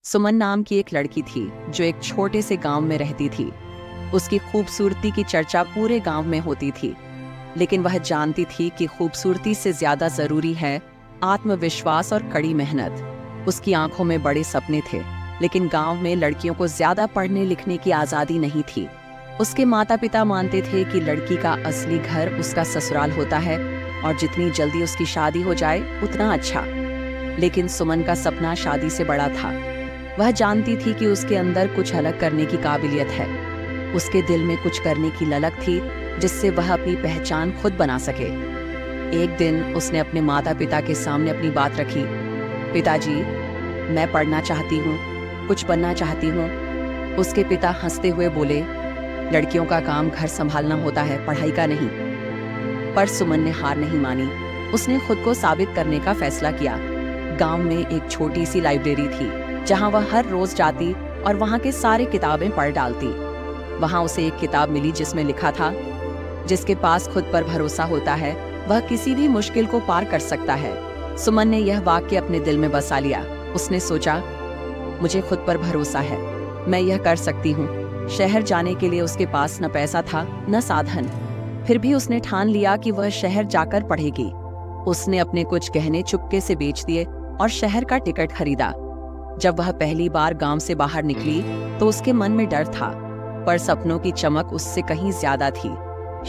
सुमन नाम की एक लड़की थी जो एक छोटे से गांव में रहती थी। उसकी खूबसूरती की चर्चा पूरे गांव में होती थी, लेकिन वह जानती थी कि खूबसूरती से ज्यादा जरूरी है आत्मविश्वास और कड़ी मेहनत। उसकी आंखों में बड़े सपने थे, लेकिन गांव में लड़कियों को ज्यादा पढ़ने लिखने की आजादी नहीं थी। उसके माता पिता मानते थे कि लड़की का असली घर उसका ससुराल होता है और जितनी जल्दी उसकी शादी हो जाए उतना अच्छा। लेकिन सुमन का सपना शादी से बड़ा था। वह जानती थी कि उसके अंदर कुछ अलग करने की काबिलियत है। उसके दिल में कुछ करने की ललक थी जिससे वह अपनी पहचान खुद बना सके। एक दिन उसने अपने माता पिता के सामने अपनी बात रखी। पिताजी, मैं पढ़ना चाहती हूँ, कुछ बनना चाहती हूँ। उसके पिता हंसते हुए बोले, लड़कियों का काम घर संभालना होता है, पढ़ाई का नहीं। पर सुमन ने हार नहीं मानी। उसने खुद को साबित करने का फैसला किया। गांव में एक छोटी सी लाइब्रेरी थी जहां वह हर रोज जाती और वहां के सारे किताबें पढ़ डालती। वहां उसे एक किताब मिली जिसमें लिखा था, जिसके पास खुद पर भरोसा होता है वह किसी भी मुश्किल को पार कर सकता है। सुमन ने यह वाक्य अपने दिल में बसा लिया। उसने सोचा, मुझे खुद पर भरोसा है, मैं यह कर सकती हूँ। शहर जाने के लिए उसके पास न पैसा था न साधन, फिर भी उसने ठान लिया कि वह शहर जाकर पढ़ेगी। उसने अपने कुछ गहने चुपके से बेच दिए और शहर का टिकट खरीदा। जब वह पहली बार गांव से बाहर निकली तो उसके मन में डर था, पर सपनों की चमक उससे कहीं ज्यादा थी।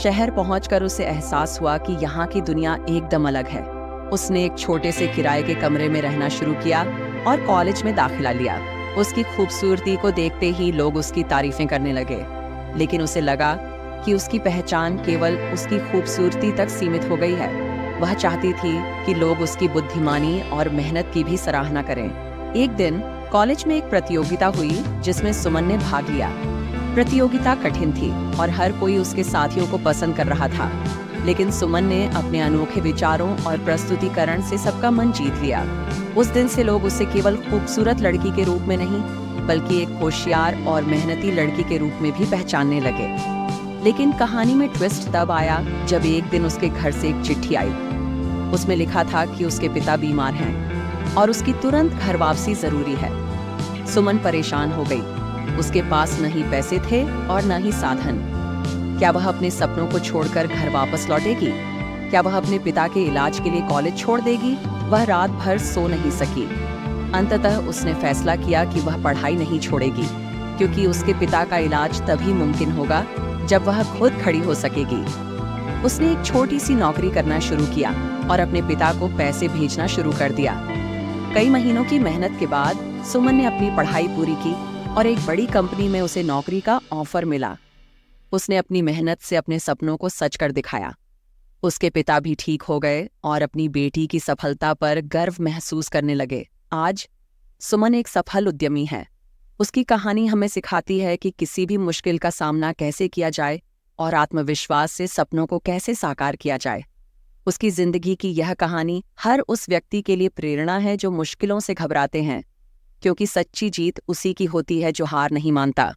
शहर पहुंचकर उसे एहसास हुआ कि यहाँ की दुनिया एकदम अलग है। उसने एक छोटे से किराए के कमरे में रहना शुरू किया और कॉलेज में दाखिला लिया। उसकी खूबसूरती को देखते ही लोग उसकी तारीफें करने लगे, लेकिन उसे लगा कि उसकी पहचान केवल उसकी खूबसूरती तक सीमित हो गई है। वह चाहती थी कि लोग उसकी बुद्धिमानी और मेहनत की भी सराहना करें। एक दिन कॉलेज में एक प्रतियोगिता हुई जिसमें सुमन ने भाग लिया। प्रतियोगिता कठिन थी और हर कोई उसके साथियों को पसंद कर रहा था, लेकिन सुमन ने अपने अनोखे विचारों और प्रस्तुतिकरण से सबका मन जीत लिया। उस दिन से लोग उसे केवल खूबसूरत लड़की के रूप में नहीं, बल्कि एक होशियार और मेहनती लड़की के रूप में भी पहचानने लगे। लेकिन कहानी में ट्विस्ट तब आया जब एक दिन उसके घर से एक चिट्ठी आई। उसमें लिखा था कि उसके पिता बीमार हैं और उसकी तुरंत घर वापसी जरूरी है। सुमन परेशान हो गई। उसके पास न ही पैसे थे और न ही साधन। क्या वह अपने सपनों को छोड़कर घर वापस लौटेगी? क्या वह अपने पिता के इलाज के लिए कॉलेज छोड़ देगी? वह रात भर सो नहीं सकी। अंततः उसने फैसला किया कि वह पढ़ाई नहीं छोड़ेगी, क्योंकि उसके पिता का इलाज तभी मुमकिन होगा जब वह खुद खड़ी हो सकेगी। उसने एक छोटी सी नौकरी करना शुरू किया और अपने पिता को पैसे भेजना शुरू कर दिया। कई महीनों की मेहनत के बाद सुमन ने अपनी पढ़ाई पूरी की और एक बड़ी कंपनी में उसे नौकरी का ऑफर मिला। उसने अपनी मेहनत से अपने सपनों को सच कर दिखाया। उसके पिता भी ठीक हो गए और अपनी बेटी की सफलता पर गर्व महसूस करने लगे। आज सुमन एक सफल उद्यमी है। उसकी कहानी हमें सिखाती है कि किसी भी मुश्किल का सामना कैसे किया जाए और आत्मविश्वास से सपनों को कैसे साकार किया जाए। उसकी जिंदगी की यह कहानी हर उस व्यक्ति के लिए प्रेरणा है जो मुश्किलों से घबराते हैं, क्योंकि सच्ची जीत उसी की होती है जो हार नहीं मानता।